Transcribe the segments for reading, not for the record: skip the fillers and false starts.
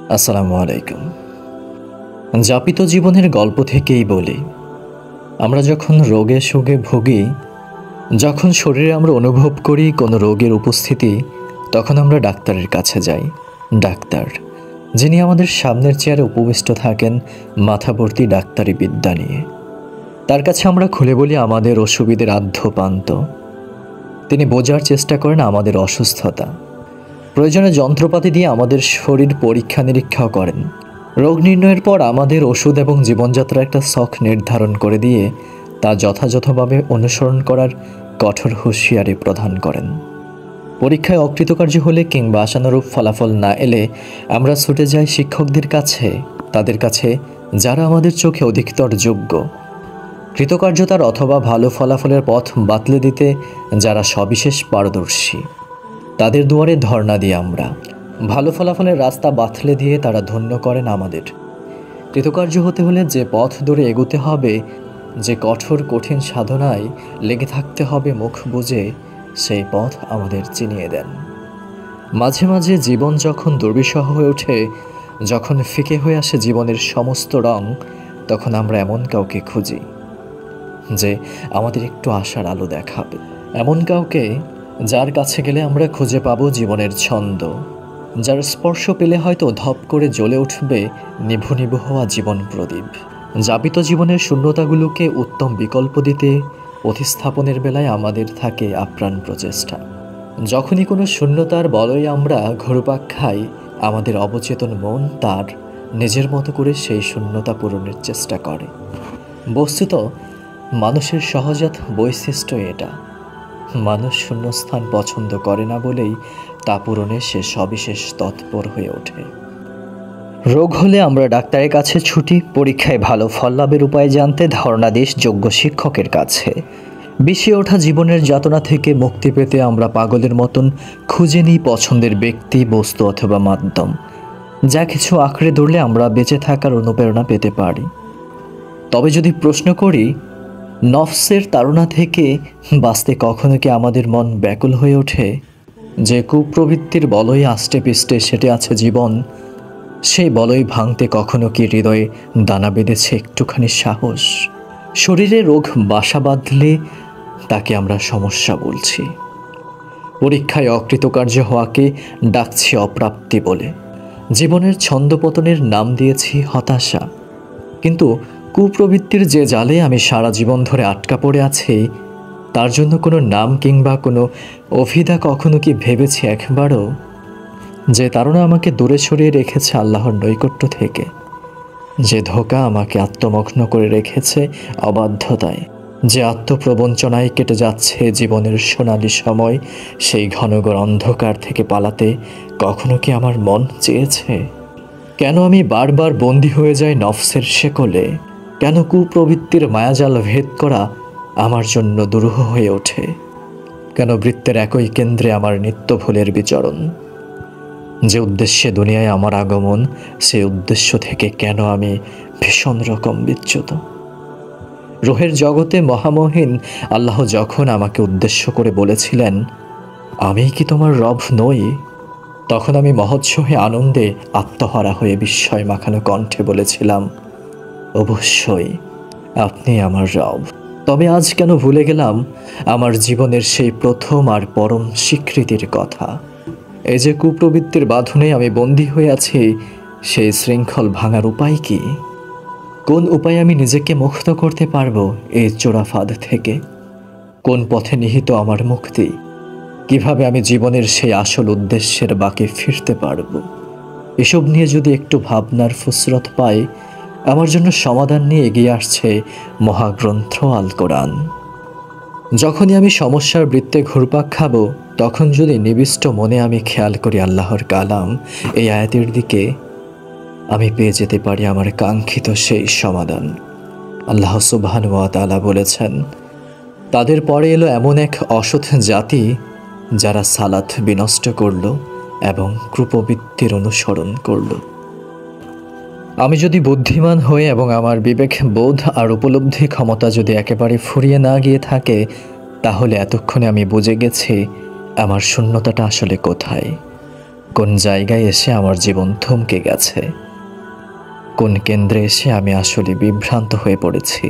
আসসালামু আলাইকুম। যাপিত জীবনের গল্প থেকেই বলি, আমরা যখন রোগে শোকে ভুগি, যখন শরীরে আমরা অনুভব করি কোনো রোগের উপস্থিতি, তখন আমরা ডাক্তারের কাছে যাই। ডাক্তার, যিনি আমাদের সামনের চেয়ারে উপবিষ্ট থাকেন মাথা ভর্তি ডাক্তারি বিদ্যা নিয়ে, তার কাছে আমরা খুলে বলি আমাদের অসুবিধের আদ্যপান্ত। তিনি বোঝার চেষ্টা করেন আমাদের অসুস্থতা, প্রয়োজনে যন্ত্রপাতি দিয়ে আমাদের শরীর পরীক্ষা নিরীক্ষাও করেন। রোগ নির্ণয়ের পর আমাদের ওষুধ এবং জীবনযাত্রার একটা ছক নির্ধারণ করে দিয়ে তা যথাযথভাবে অনুসরণ করার কঠোর হুঁশিয়ারি প্রদান করেন। পরীক্ষায় অকৃতকার্য হলে কিংবা আশানুরূপ ফলাফল না এলে আমরা ছুটে যাই শিক্ষকদের কাছে, তাদের কাছে যারা আমাদের চোখে অধিকতর যোগ্য। কৃতকার্যতার অথবা ভালো ফলাফলের পথ বাতলে দিতে যারা সবিশেষ পারদর্শী, তাদের দুয়ারে ধর্ণা দিয়ে আমরা ভালো ফলাফলের রাস্তা বাতলে দিয়ে তারা ধন্য করেন আমাদের। কৃতকার্য হতে হলে যে পথ ধরে এগোতে হবে, যে কঠোর কঠিন সাধনায় লেগে থাকতে হবে মুখ বুজে, সেই পথ আমাদের চিনিয়ে দেন। মাঝে মাঝে জীবন যখন দুর্বিষহ হয়ে ওঠে, যখন ফিকে হয়ে আসে জীবনের সমস্ত রং, তখন আমরা এমন কাউকে খুঁজি যে আমাদের একটু আশার আলো দেখাবে, এমন কাউকে যার কাছে গেলে আমরা খুঁজে পাবো জীবনের ছন্দ, যার স্পর্শ পেলে হয়তো ধপ করে জ্বলে উঠবে নিভু নিভু হওয়া জীবন প্রদীপ। যাপিত জীবনের শূন্যতাগুলোকে উত্তম বিকল্প দিতে প্রতিস্থাপনের বেলায় আমাদের থাকে আপ্রাণ প্রচেষ্টা। যখনই কোনো শূন্যতার বলয়ে আমরা ঘুরপাক খাই, আমাদের অবচেতন মন তার নিজের মতো করে সেই শূন্যতা পূরণের চেষ্টা করে। বস্তুত মানুষের সহজাত বৈশিষ্ট্য এটা। মানুষ শূন্যস্থান পছন্দ করে না বলেই তা পূরণে সে সবিশেষ তৎপর হয়ে ওঠে। রোগ হলে আমরা ডাক্তারের কাছে ছুটি, পরীক্ষায় ভালো ফল লাভের উপায় জানতে ধর্ণাদেশ যোগ্য শিক্ষকের কাছে। বিষে ওঠা জীবনের যাতনা থেকে মুক্তি পেতে আমরা পাগলের মতন খুঁজে নিই পছন্দের ব্যক্তি, বস্তু অথবা মাধ্যম, যা কিছু আঁকড়ে ধরলে আমরা বেঁচে থাকার অনুপ্রেরণা পেতে পারি। তবে যদি প্রশ্ন করি, নফসের তাড়না থেকে বাঁচতে কখনো কি আমাদের মন ব্যাকুল হয়ে ওঠে? যে কুপ্রবৃত্তির বলয়ে আষ্টে পিষ্টে সেটে আছে জীবন, সেই বলয় ভাঙতে কখনো কি হৃদয়ে দানা বেঁধেছে একটুখানি সাহস? শরীরে রোগ বাসা বাঁধলে তাকে আমরা সমস্যা বলছি। পরীক্ষায় অকৃতকার্য হওয়াকে ডাকছি অপ্রাপ্তি বলে। জীবনের ছন্দপতনের নাম দিয়েছি হতাশা। কিন্তু কুপ্রবৃত্তির যে জালে আমি সারা জীবন ধরে আটকা পড়ে আছি, তার জন্য কোনো নাম কিংবা কোনো অভিধা কখনো কি ভেবেছি একবারও? যে তাড়না আমাকে দূরে সরিয়ে রেখেছে আল্লাহর নৈকট্য থেকে, যে ধোঁকা আমাকে আত্মমগ্ন করে রেখেছে অবাধ্যতায়, যে আত্মপ্রবঞ্চনায় কেটে যাচ্ছে জীবনের সোনালি সময়, সেই ঘনঘোর অন্ধকার থেকে পালাতে কখনো কি আমার মন চেয়েছে? কেন আমি বারবার বন্দী হয়ে যাই নফসের শেকলে? কেন কুপ্রবৃত্তির মায়াজাল ভেদ করা আমার জন্য দুরূহ হয়ে ওঠে? কেন বৃত্তের একই কেন্দ্রে আমার নিত্য ভুলের বিচরণ? যে উদ্দেশ্যে দুনিয়ায় আমার আগমন, সেই উদ্দেশ্য থেকে কেন আমি ভীষণ রকম বিচ্যুত? রুহের জগতে মহামহিন আল্লাহ যখন আমাকে উদ্দেশ্য করে বলেছিলেন, আমি কি তোমার রব নই? তখন আমি মহোৎসহে আনন্দে আত্মহারা হয়ে বিস্ময় মাখানো কণ্ঠে বলেছিলাম, অবশ্যই আপনি আমার রব। তবে আজ কেন ভুলে গেলাম আমার জীবনের সেই প্রথম আর পরম স্বীকৃতির কথা? এই যে কুপ্রবৃত্তির বাঁধনে আমি বন্দী হয়ে আছি, সেই শৃঙ্খল ভাঙার উপায় কি? কোন উপায়ে আমি নিজেকে মুক্ত করতে পারবো এই চোরাফাদ থেকে? কোন পথে নিহিত আমার মুক্তি? কিভাবে আমি জীবনের সেই আসল উদ্দেশ্যের বাঁকে ফিরতে পারবো? এসব নিয়ে যদি একটু ভাবনার ফুসরত পাই, আমার জন্য সমাধান নিয়ে এগিয়ে আসছে মহাগ্রন্থ আল কোরআন। যখনই আমি সমস্যার বৃত্তে ঘুরপাক খাবো, তখন যদি নিবিষ্ট মনে আমি খেয়াল করি আল্লাহর কালাম, এই আয়াতের দিকে, আমি পেয়ে যেতে পারি আমার কাঙ্ক্ষিত সেই সমাধান। আল্লাহ সুবহানাহু ওয়া তাআলা বলেছেন, তাদের পরে এলো এমন এক অসৎ জাতি যারা সালাত বিনষ্ট করল এবং কুপ্রবৃত্তির অনুসরণ করল। আমি যদি বুদ্ধিমান হই এবং আমার বিবেক বোধ আর উপলব্ধি ক্ষমতা যদি একেবারে ফুরিয়ে না গিয়ে থাকে, তাহলে এতক্ষণে আমি বুঝে গেছি আমার শূন্যতাটা আসলে কোথায়। কোন জায়গায় এসে আমার জীবন থমকে গেছে, কোন কেন্দ্রে এসে আমি আসলে বিভ্রান্ত হয়ে পড়েছি,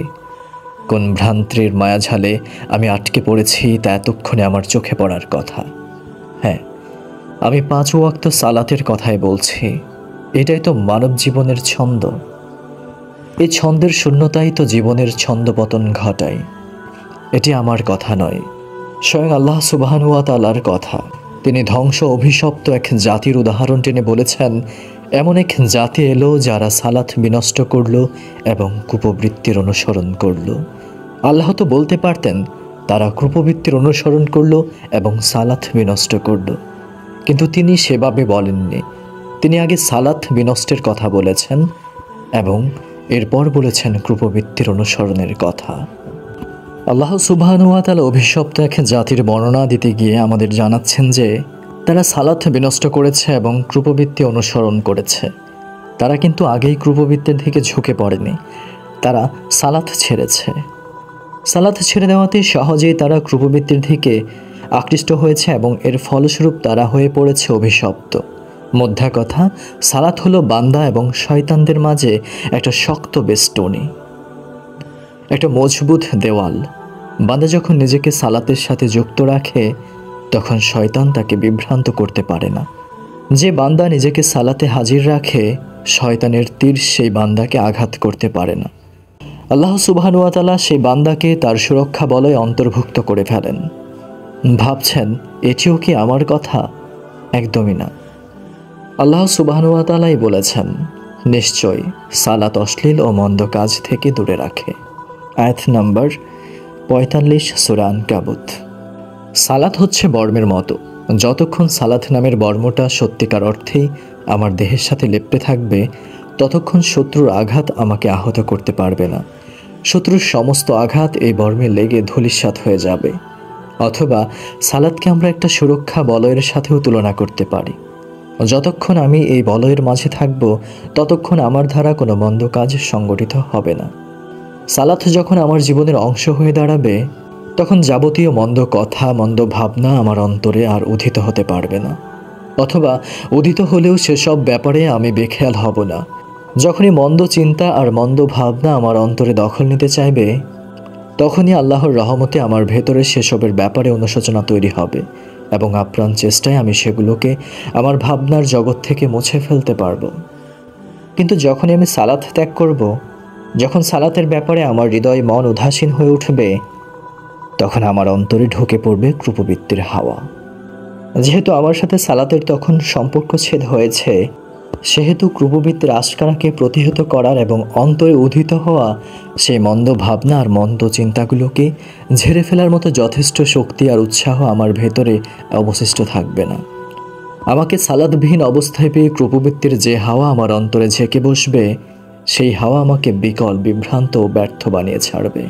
কোন ভ্রান্তির মায়াজালে আমি আটকে পড়েছি তা এতক্ষণে আমার চোখে পড়ার কথা। হ্যাঁ, আমি 5 ওয়াক্ত সালাতের কথাই বলছি। এটাই তো মানব জীবনের ছন্দ। এই ছন্দের শূন্যতাই তো জীবনের ছন্দপতন ঘটায়। এটি আমার কথা নয়, স্বয়ং আল্লাহ সুবহানাহু ওয়া তাআলার কথা। তিনি ধ্বংস অভিশপ্ত এক জাতির উদাহরণ টেনে বলেছেন, এমন এক জাতি এলো যারা সালাত বিনষ্ট করল এবং কুপবৃত্তির অনুসরণ করল। আল্লাহ তো বলতে পারতেন তারা কুপবৃত্তির অনুসরণ করল এবং সালাত বিনষ্ট করল, কিন্তু তিনি সেভাবে বলেননি। তিনি আগে সালাত বিনষ্টের কথা বলেছেন এবং এরপর বলেছেন কুপবৃত্তির অনুসরণের কথা। আল্লাহ সুবহানাহু ওয়া তাআলা অভিশপ্ত এক জাতির বর্ণনা দিতে গিয়ে আমাদের জানাচ্ছেন যে তারা সালাত বিনষ্ট করেছে এবং কুপবৃত্তি অনুসরণ করেছে। তারা কিন্তু আগেই কুপবৃত্তির দিকে ঝুঁকে পড়েনি, তারা সালাত ছেড়েছে। সালাত ছেড়ে দেওয়াতেই সহজেই তারা কুপবৃত্তির দিকে আকৃষ্ট হয়েছে এবং এর ফলস্বরূপ তারা হয়ে পড়েছে অভিশপ্ত। মোদ্দা কথা, সালাত হলো বান্দা এবং শয়তানদের মাঝে একটা শক্ত বেষ্টনী, একটা মজবুত দেওয়াল। বান্দা যখন নিজেকে সালাতের সাথে যুক্ত রাখে তখন শয়তান তাকে বিভ্রান্ত করতে পারে না। যে বান্দা নিজেকে সালাতে হাজির রাখে, শয়তানের তীর সেই বান্দাকে আঘাত করতে পারে না। আল্লাহ সুবহানাহু ওয়া তাআলা সেই বান্দাকে তার সুরক্ষা বলয়ে অন্তর্ভুক্ত করে ফেলেন। ভাবছেন এটিও কি আমার কথা? একদমই না। আল্লাহ সুবহানাহু ওয়া তাআলাই বলেছেন, নিশ্চয়ই সালাত অশ্লীল ও মন্দ কাজ থেকে দূরে রাখে। আয়াত নাম্বার 45 সূরা আনকাবুত। সালাত হচ্ছে বর্মের মতো। যতক্ষণ সালাত নামের বর্মটা সত্যিকার অর্থেই আমার দেহের সাথে লেপ্টে থাকবে, ততক্ষণ শত্রুর আঘাত আমাকে আহত করতে পারবে না। শত্রুর সমস্ত আঘাত এই বর্মে লেগে ধূলিসাৎ হয়ে যাবে। অথবা সালাতকে আমরা একটা সুরক্ষা বলয়ের সাথেও তুলনা করতে পারি। যতক্ষণ আমি এই বলয়ের মাঝে থাকব, ততক্ষণ আমার দ্বারা কোনো মন্দ কাজ সংগঠিত হবে না। সালাত যখন আমার জীবনের অংশ হয়ে দাঁড়াবে, তখন যাবতীয় মন্দ কথা, মন্দ ভাবনা আমার অন্তরে আর উদিত হতে পারবে না। অথবা উদিত হলেও সেসব ব্যাপারে আমি বেখেয়াল হব না। যখনই মন্দ চিন্তা আর মন্দ ভাবনা আমার অন্তরে দখল নিতে চাইবে, তখনই আল্লাহর রহমতে আমার ভেতরে সেসবের ব্যাপারে অনুশোচনা তৈরি হবে এবং আপ্রাণ চেষ্টায় আমি সেগুলোকে আমার ভাবনার জগৎ থেকে মুছে ফেলতে পারব। কিন্তু যখনই আমি সালাত ত্যাগ করব, যখন সালাতের ব্যাপারে আমার হৃদয় মন উদাসীন হয়ে উঠবে, তখন আমার অন্তরে ঢুকে পড়বে কুপবৃত্তির হাওয়া। যেহেতু আমার সাথে সালাতের তখন সম্পর্ক ছেদ হয়েছে, সেহেতু কুপবৃত্তির আশকারাকে প্রতিহত করার এবং অন্তরে উদিত হওয়া সেই মন্দ ভাবনা আর মন্দ চিন্তাগুলোকে ঝেড়ে ফেলার মতো যথেষ্ট শক্তি আর উৎসাহ আমার ভেতরে অবশিষ্ট থাকবে না। আমাকে সালাতবিহীন অবস্থায় পেয়ে কুপবৃত্তির যে হাওয়া আমার অন্তরে ঝেঁকে বসবে, সেই হাওয়া আমাকে বিকল, বিভ্রান্ত ও ব্যর্থ বানিয়ে ছাড়বে।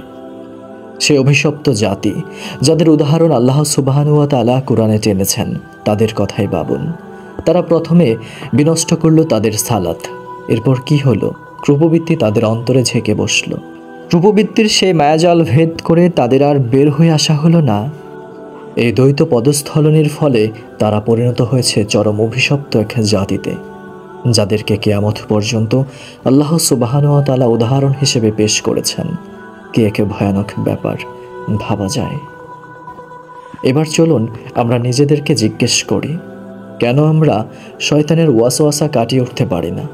সে অভিশপ্ত জাতি যাদের উদাহরণ আল্লাহ সুবহানাহু ওয়া তাআলা কোরআনে টেনেছেন, তাদের কথাই ভাবুন। তারা প্রথমে বিনষ্ট করলো তাদের সালাত, এরপর কি হলো? কুপবৃত্তি তাদের অন্তরে ঝেঁকে বসল। কুপবৃত্তির সেই মায়াজাল ভেদ করে তাদের আর বের হয়ে আসা হলো না। এই দ্বৈত পদস্থলনের ফলে তারা পরিণত হয়েছে চরম অভিশপ্ত এক জাতিতে, যাদেরকে কিয়ামত পর্যন্ত আল্লাহ সুবহানাহু ওয়া তাআলা উদাহরণ হিসেবে পেশ করেছেন। কি এক ভয়ানক ব্যাপার, ভাবা যায়। এবার চলুন আমরা নিজেদেরকে জিজ্ঞেস করি, কেন আমরা শয়তানের ওয়াসওয়াসা কাটিয়ে উঠতে পারি না?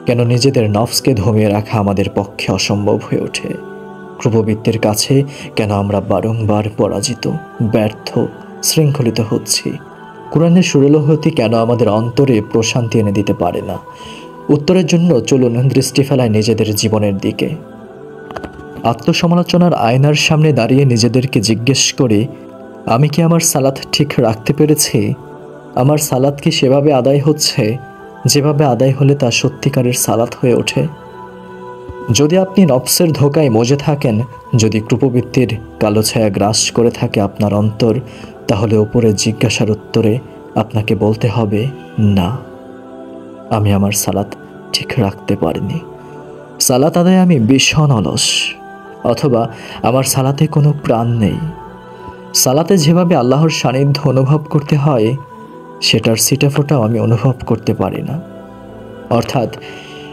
কেন নিজেদের নফসকে দমিয়ে রাখা আমাদের পক্ষে অসম্ভব হয়ে ওঠে? কুপবৃত্তির কাছে কেন আমরা বারংবার পরাজিত, ব্যর্থ, শৃঙ্খলিত হচ্ছি? কোরআনের সুরলোহতি কেন আমাদের অন্তরে প্রশান্তি এনে দিতে পারে না? উত্তরের জন্য চলুন দৃষ্টি ফেলায় নিজেদের জীবনের দিকে। আত্মসমালোচনার আয়নার সামনে দাঁড়িয়ে নিজেদেরকে জিজ্ঞেস করি, আমি কি আমার সালাত ঠিক রাখতে পেরেছি? আমার সালাত কি সেভাবে আদায় হচ্ছে যেভাবে আদায় হলে তা সত্যিকারের সালাত হয়ে ওঠে? যদি আপনি নফসের ধোকায় মজে থাকেন, যদি কুপবৃত্তির কালো ছায়া গ্রাস করে থাকে আপনার অন্তর, তাহলে উপরের জিজ্ঞাসার উত্তরে আপনাকে বলতে হবে, না, আমি আমার সালাত ঠিক রাখতে পারিনি। সালাত আদায় আমি ভীষণ অলস, অথবা আমার সালাতে কোনো প্রাণ নেই। সালাতে যেভাবে আল্লাহর সান্নিধ্য অনুভব করতে হয়, সেটার ছিটেফোঁটাও আমি অনুভব করতে পারি না। অর্থাৎ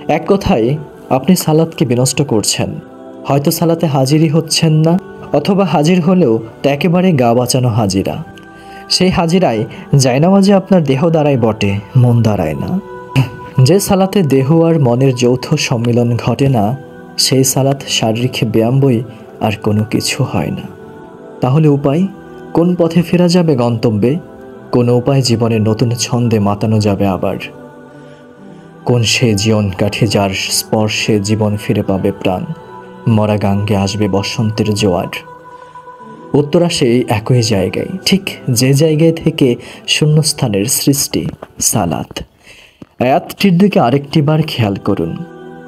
এক কথায় আপনি সালাতকে বিনষ্ট করছেন। হয়তো সালাতে হাজিরই হচ্ছেন না, অথবা হাজির হলেও তা একেবারে গা বাঁচানো হাজিরা। সেই হাজিরায় জায়নামাজে আপনার দেহ দাঁড়ায় বটে, মন দাঁড়ায় না। যে সালাতে দেহ আর মনের যৌথ সম্মিলন ঘটে না, সেই সালাত শারীরিক ব্যায়াম বই আর কোনো কিছু হয় না। তাহলে উপায়? কোন পথে ফেরা যাবে গন্তব্যে? কোন উপায় জীবনের নতুন ছন্দে মাতানো যাবে আবার? কোন সে জীবন কাঠি যার স্পর্শে জীবন ফিরে পাবে প্রাণ? মরা গাঙ্গে আসবে বসন্তের জোয়ার। উত্তর আসে এই একই জায়গায়, ঠিক যে জায়গায় থেকে শূন্যস্থানের সৃষ্টি, সালাত। আয়াতটির দিকে আরেকটি বার খেয়াল করুন।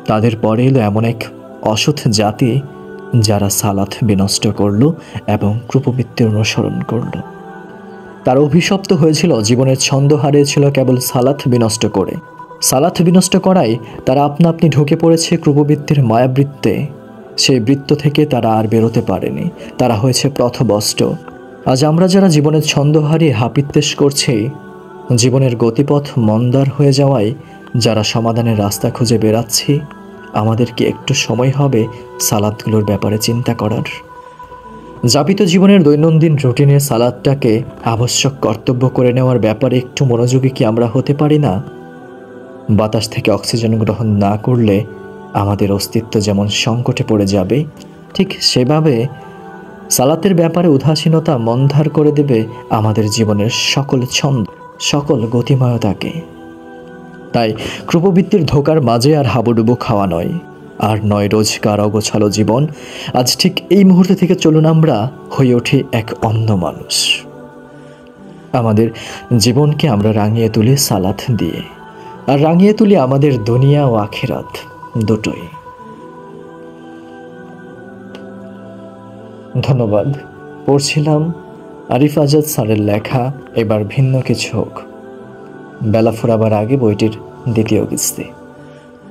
তাদের পরে এলো এমন এক অসৎ জাতি যারা সালাত বিনষ্ট করল এবং ক্রুপবৃত্তির অনুসরণ করল। তারা অভিশপ্ত হয়েছিল, জীবনের ছন্দ হারিয়েছিল কেবল সালাত বিনষ্ট করে। সালাত বিনষ্ট করায় তারা আপনা আপনি ঢুকে পড়েছে ক্রুপবৃত্তির মায়াবৃত্তে। সেই বৃত্ত থেকে তারা আর বেরোতে পারেনি, তারা হয়েছে পথভ্রষ্ট। আজ আমরা যারা জীবনের ছন্দ হারিয়ে হাপিত্যেশ করছি, জীবনের গতিপথ মন্দার হয়ে যাওয়ায় যারা সমাধানের রাস্তা খুঁজে বেড়াচ্ছি, আমাদেরকে একটু সময় হবে সালাতগুলোর ব্যাপারে চিন্তা করার। যাপিত জীবনের দৈনন্দিন রুটিনে সালাদটাকে আবশ্যক কর্তব্য করে নেওয়ার ব্যাপারে একটু মনোযোগী কি আমরা হতে পারি না? বাতাস থেকে অক্সিজেন গ্রহণ না করলে আমাদের অস্তিত্ব যেমন সংকটে পড়ে যাবে, ঠিক সেভাবে সালাতের ব্যাপারে উদাসীনতা মন্দার করে দেবে আমাদের জীবনের সকল ছন্দ, সকল গতিময়তাকে। তাই ক্রুপবৃত্তির ধোকার মাঝে আর হাবুডুবু খাওয়া নয়, আর নয় রোজকার অগোছালো জীবন। আজ ঠিক এই মুহূর্তে থেকে চলুন আমরা হয়ে উঠি এক অন্য মানুষ। আমাদের জীবনকে আমরা রাঙিয়ে তুলি সালাত দিয়ে, আর রাঙিয়ে তুলি আমাদের দুনিয়া ও আখিরাত দুটোই। ধন্যবাদ। পড়ছিলাম আরিফ আজাদ স্যারের লেখা এবার ভিন্ন কিছু হোক। বেলা ফুরাবার আগে বইটির দ্বিতীয় কিস্তি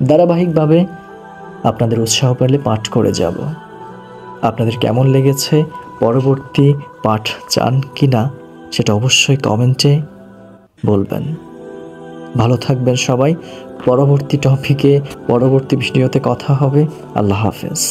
ধারাবাহিকভাবে আপনাদের উৎসাহ পেলে পাঠ করে যাব। আপনাদের কেমন লেগেছে, পরবর্তী পাঠ চান কি না, সেটা অবশ্যই কমেন্টে বলবেন। ভালো থাকবেন সবাই। পরবর্তী টপিকে, পরবর্তী ভিডিওতে কথা হবে। আল্লাহ হাফেজ।